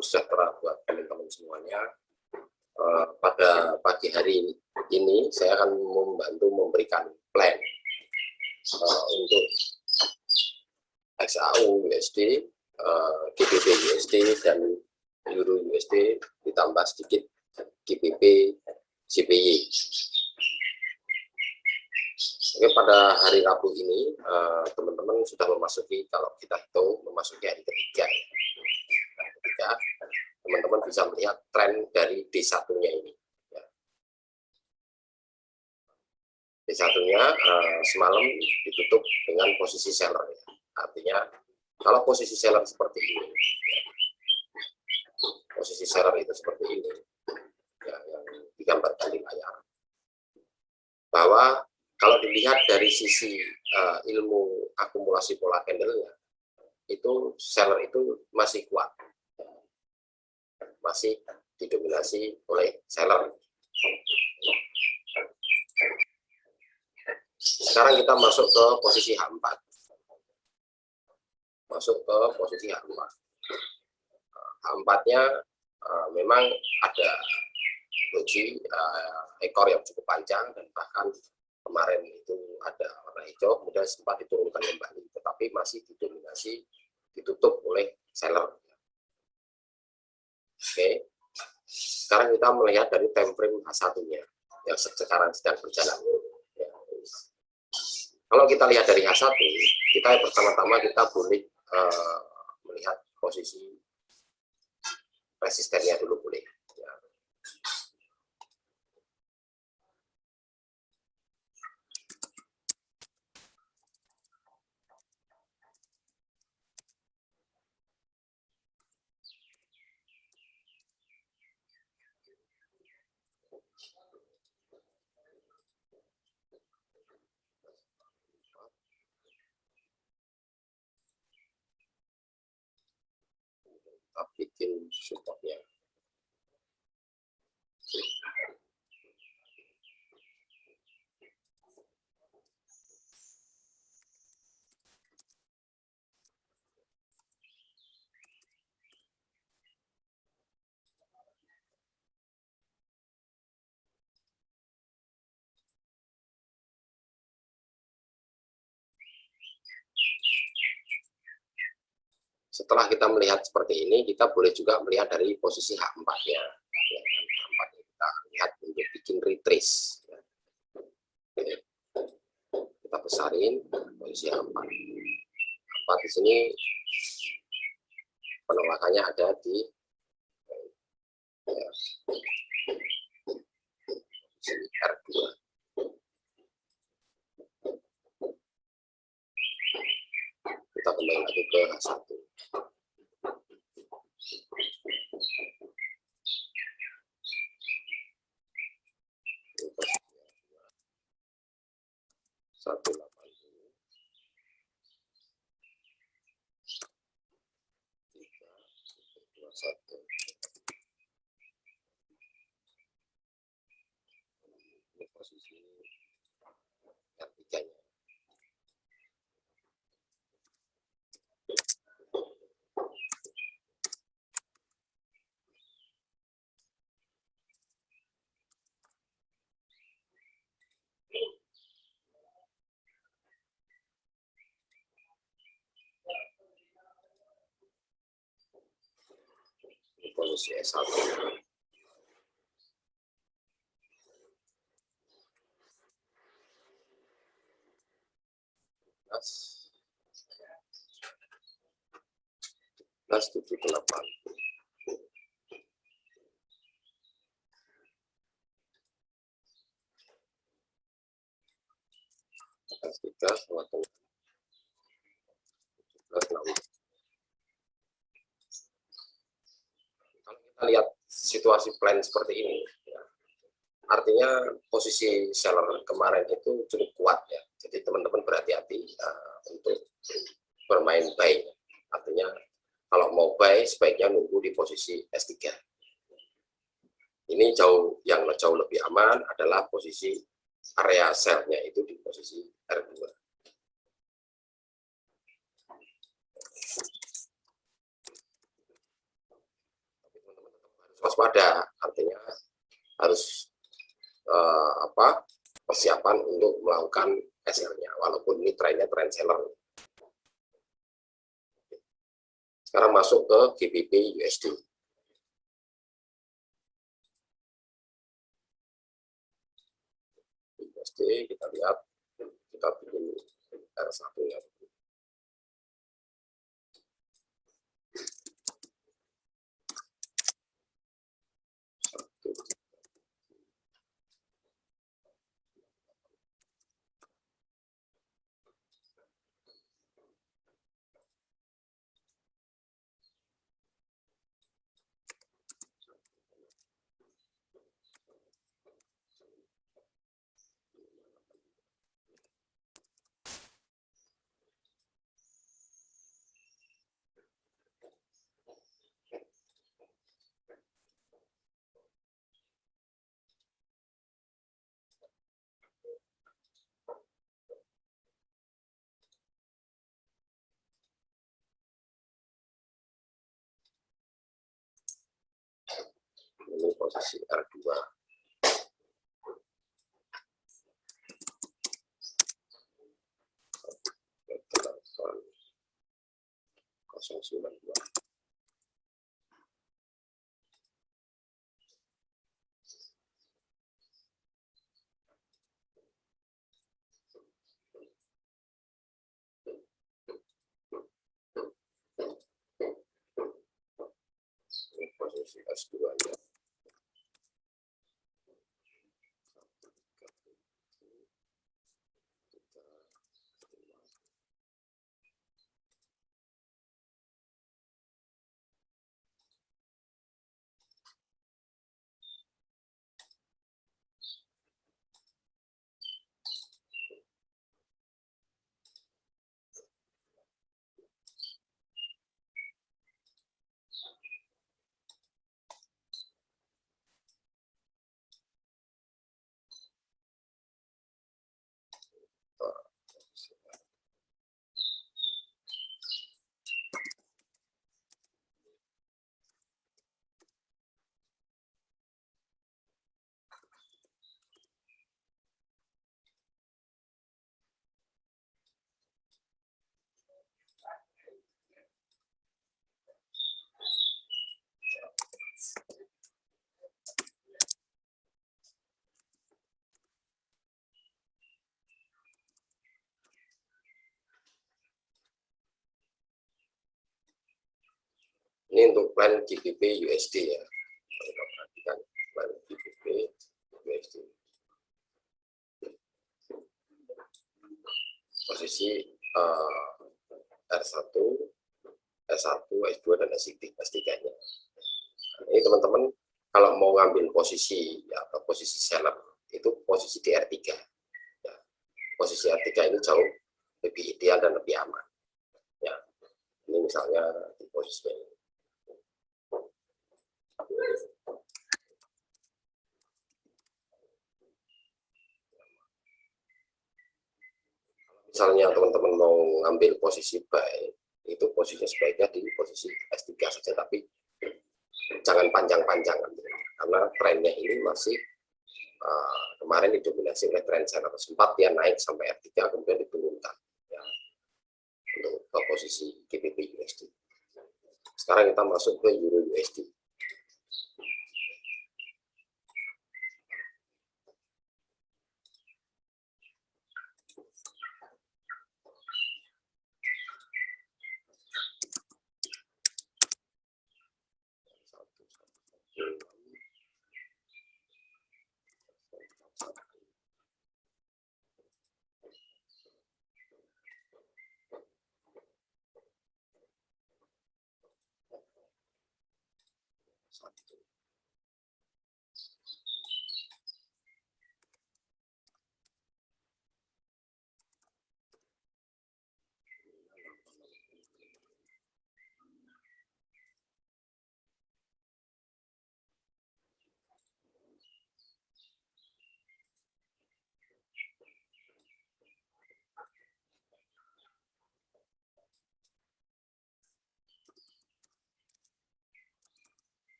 Salam sejahtera buat teman-teman semuanya. Pada pagi hari ini saya akan membantu memberikan plan untuk XAU USD, GBP USD, dan Euro USD, ditambah sedikit GBP JPY. Oke, pada hari Rabu ini teman-teman sudah memasuki, kalau kita hitung, memasuki hari ketiga. Hari ketiga, teman-teman bisa melihat tren dari D1-nya ini. D1-nya semalam ditutup dengan posisi seller. Artinya, kalau posisi seller seperti ini, posisi seller itu seperti ini, ya, yang digambarkan di layar, bahwa kalau dilihat dari sisi ilmu akumulasi pola candle-nya, itu seller itu masih kuat, masih didominasi oleh seller. Sekarang kita masuk ke posisi H4. Masuk ke posisi H4. H4-nya memang ada doji ekor yang cukup panjang, dan bahkan kemarin itu ada warna hijau, kemudian sempat diturunkan kembali, tetapi masih didominasi, ditutup oleh seller. Oke, sekarang kita melihat dari time frame H1-nya yang sekarang sedang berjalan. Ya. Kalau kita lihat dari H1, kita pertama-tama kita boleh melihat posisi resistennya dulu boleh. Ya. Kita bikin supportnya. Setelah kita melihat seperti ini, kita boleh juga melihat dari posisi H4-nya. H4 kita lihat untuk bikin retrace. Kita besarin posisi H4. H4 di sini penolakannya ada di posisi R2. Kita kembali lagi ke H1. Satu 80, 3, 2, 1. Ini posisi R3-nya. Posisi S1. Plus 78. Plus 3 sama tengah. 17, 6. Kalau kita lihat situasi plan seperti ini, ya, artinya posisi seller kemarin itu cukup kuat ya. Jadi teman-teman berhati-hati untuk bermain buy. Artinya kalau mau buy sebaiknya nunggu di posisi S3. Ini yang jauh lebih aman adalah posisi area sell-nya itu di posisi R2. waspada, artinya harus persiapan untuk melakukan SL-nya, walaupun ini trennya trend seller. Sekarang masuk ke GBP USD. USD kita lihat, kita bikin R1 ya. Ini posisi R2. Posisi S2 nya. Ini untuk plan GBP USD ya. Kita perhatikan plan GBP USD. Posisi R1, S1, S2 dan S3-nya. Nah, ini teman-teman kalau mau ngambil posisi ya, atau posisi seller itu posisi di R3. Ya, posisi R3 ini jauh lebih ideal dan lebih aman. Ya, ini misalnya di posisi ini. Misalnya teman-teman mau ngambil posisi buy, itu posisinya sebaiknya di posisi S3 saja, tapi jangan panjang-panjang, karena trennya ini masih kemarin didominasi oleh tren seller. Sempat dia naik sampai R3 kemudian diturunkan ya, untuk ke posisi GBP USD. Sekarang kita masuk ke Euro USD.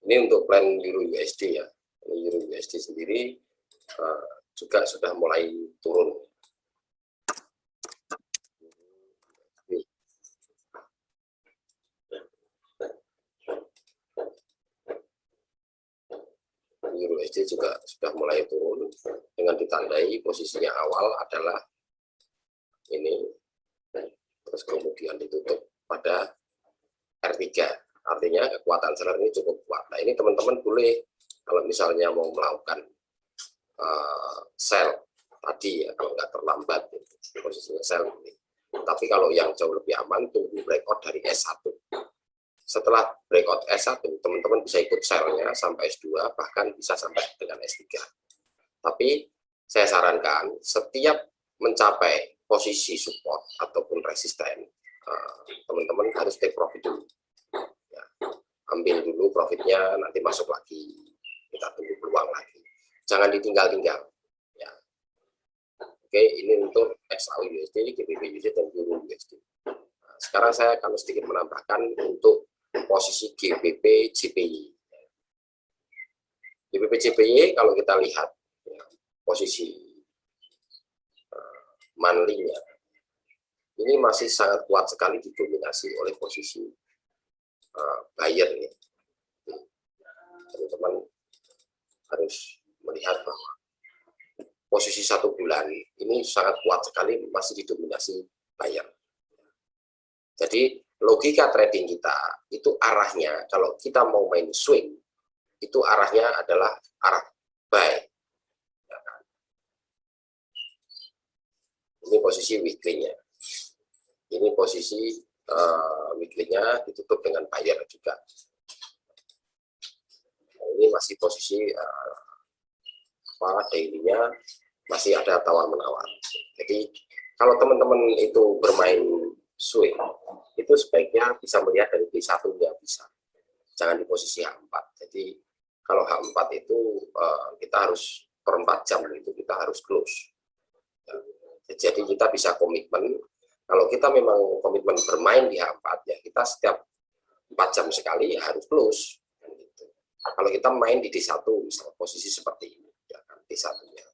Ini untuk plan Euro USD ya. Ini Euro USD sendiri juga sudah mulai turun. Euro USD juga sudah mulai turun dengan ditandai posisinya awal adalah ini, terus kemudian ditutup pada R3, artinya kekuatan seller ini cukup kuat. Nah ini teman-teman boleh kalau misalnya mau melakukan sell tadi ya, kalau nggak terlambat posisinya sell ini. Tapi kalau yang jauh lebih aman tunggu breakout dari S1. Setelah breakout S1 teman-teman bisa ikut sellnya sampai S2, bahkan bisa sampai dengan S3. Tapi saya sarankan setiap mencapai posisi support ataupun resisten, teman-teman harus take profit dulu ya. Ambil dulu profitnya, nanti masuk lagi, kita tunggu peluang lagi, jangan ditinggal-tinggal ya. Oke, ini untuk XAU USD, GBP USD, dan Euro USD. Nah, sekarang saya akan sedikit menambahkan untuk posisi GBP JPY. GBP JPY kalau kita lihat ya, posisi monthly-nya ini masih sangat kuat sekali didominasi oleh posisi buyer ya. Teman-teman harus melihat bahwa posisi 1 bulan ini sangat kuat sekali masih didominasi buyer. Jadi logika trading kita itu arahnya, kalau kita mau main swing itu arahnya adalah arah buy ya kan? Ini posisi weekly-nya, ini posisi weekly-nya ditutup dengan buyer juga. Nah, ini masih posisi daily-nya masih ada tawar-menawar. Jadi kalau teman-teman itu bermain swing, itu sebaiknya bisa melihat dari B1 ya bisa. Jangan di posisi H4. Jadi kalau H4 itu kita harus per 4 jam itu kita harus close. Ya. Jadi kita bisa komitmen, kalau kita memang komitmen bermain di H4 ya kita setiap 4 jam sekali ya harus close. Gitu. Kalau kita main di D1 misalnya posisi seperti ini, ya kan, D1-nya.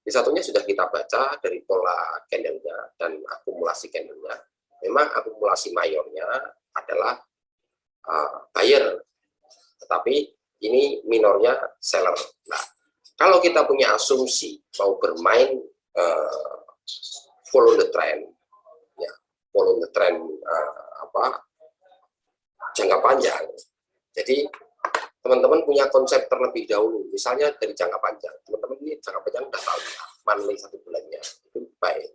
D1-nya sudah kita baca dari pola candle-nya dan akumulasi candle-nya. Memang akumulasi mayornya adalah buyer, tetapi ini minornya seller. Nah, kalau kita punya asumsi mau bermain follow the trend, ya, follow the trend jangka panjang. Jadi teman-teman punya konsep terlebih dahulu, misalnya dari jangka panjang. Teman-teman ini jangka panjang udah tahu ya, monthly 1 bulannya itu baik,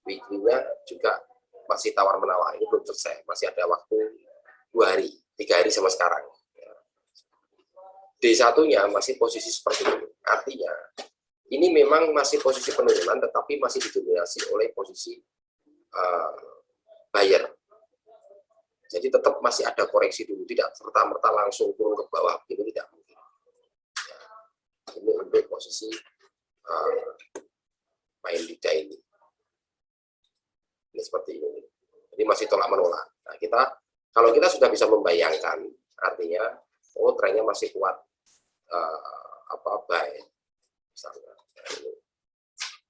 weekly-nya juga masih tawar-menawar, ini belum selesai, masih ada waktu 2 hari, 3 hari sama sekarang. D1-nya masih posisi seperti ini, artinya ini memang masih posisi penurunan, tetapi masih didominasi oleh posisi buyer. Jadi tetap masih ada koreksi dulu, tidak serta-merta langsung turun ke bawah, itu tidak mungkin. Ya, ini untuk posisi main di daily. Ini seperti ini. Jadi masih tolak menolak. Nah, kalau kita sudah bisa membayangkan, artinya oh trennya masih kuat buy misalnya.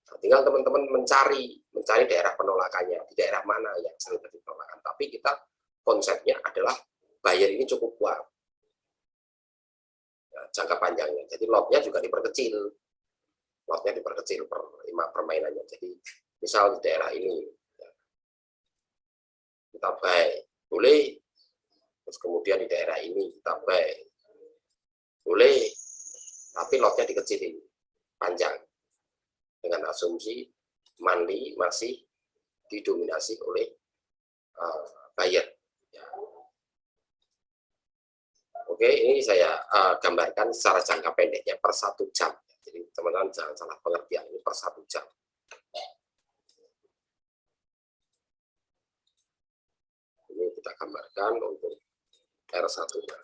Nah, tinggal teman-teman mencari daerah penolakannya, di daerah mana yang sering terjadi penolakan. Tapi kita konsepnya adalah buyer ini cukup kuat ya, jangka panjangnya. Jadi lotnya juga diperkecil, permainannya. Jadi misal di daerah ini ya, kita buy boleh, terus kemudian di daerah ini kita buy boleh, tapi lotnya dikecilin panjang dengan asumsi monthly masih didominasi oleh buyer. Ya. Oke, ini saya gambarkan secara jangka pendeknya per 1 jam. Jadi teman-teman jangan salah pengertian, ini per 1 jam. Ini kita gambarkan untuk R1-nya.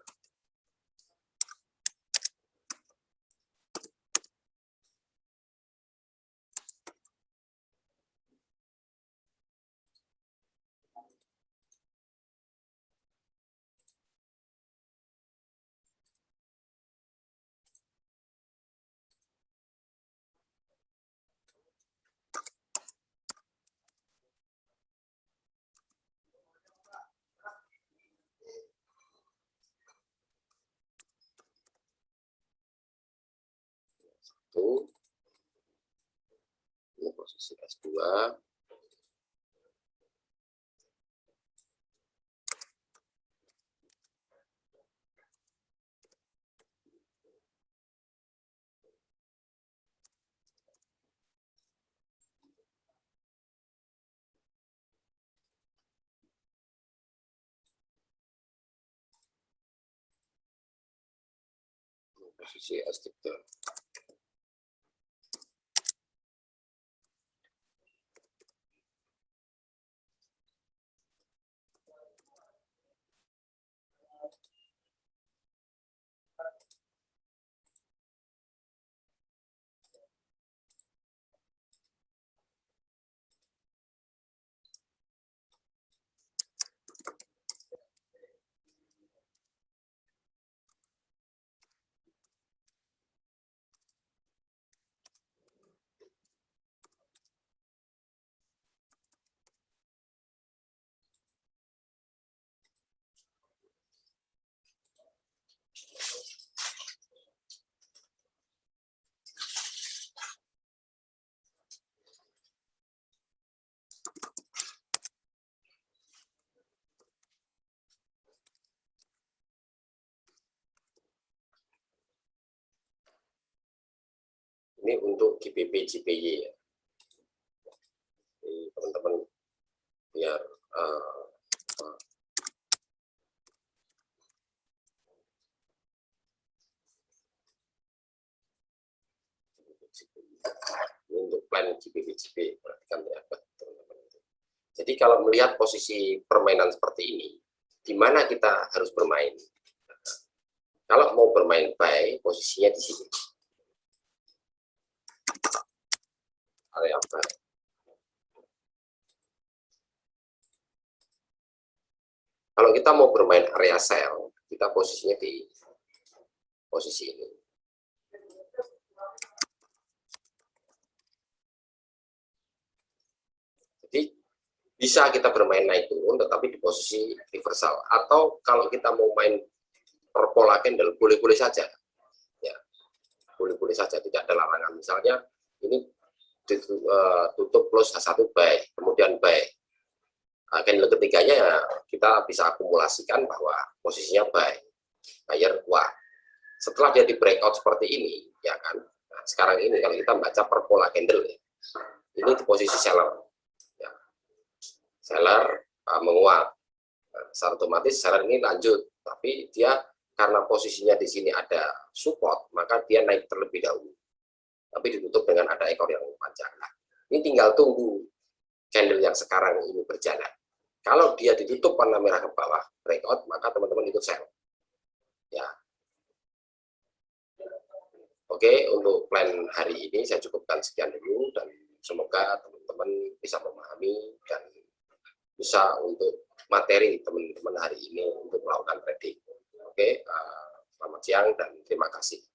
S1, ini posisi S2, posisi S3. Ini untuk GPP JPY ya. Teman-teman biar ini untuk plan GPP perhatikan ya teman-teman. Jadi kalau melihat posisi permainan seperti ini, di mana kita harus bermain? Kalau mau bermain buy, posisinya di sini. Area buy. Kalau kita mau bermain area sell, kita posisinya di posisi ini. Jadi bisa kita bermain naik turun, tetapi di posisi reversal. Atau kalau kita mau main per pola candle, boleh-boleh saja. Ya, boleh-boleh saja, tidak ada larangan. Misalnya ini tutup close H1 buy, kemudian buy. Candle ketiganya ya kita bisa akumulasikan bahwa posisinya buyer kuat. Setelah dia di breakout seperti ini, ya kan. Nah, sekarang ini kalau kita baca per pola candle, ya, ini di posisi seller. Ya. Seller menguat. Nah, secara otomatis seller ini lanjut, tapi dia karena posisinya di sini ada support, maka dia naik terlebih dahulu. Tapi ditutup dengan ada ekor yang panjang. Nah, ini tinggal tunggu candle yang sekarang ini berjalan. Kalau dia ditutup warna merah ke bawah, breakout, maka teman-teman ikut sell. Ya. Oke, untuk plan hari ini saya cukupkan sekian dulu, dan semoga teman-teman bisa memahami dan bisa untuk materi teman-teman hari ini untuk melakukan trading. Oke, selamat siang dan terima kasih.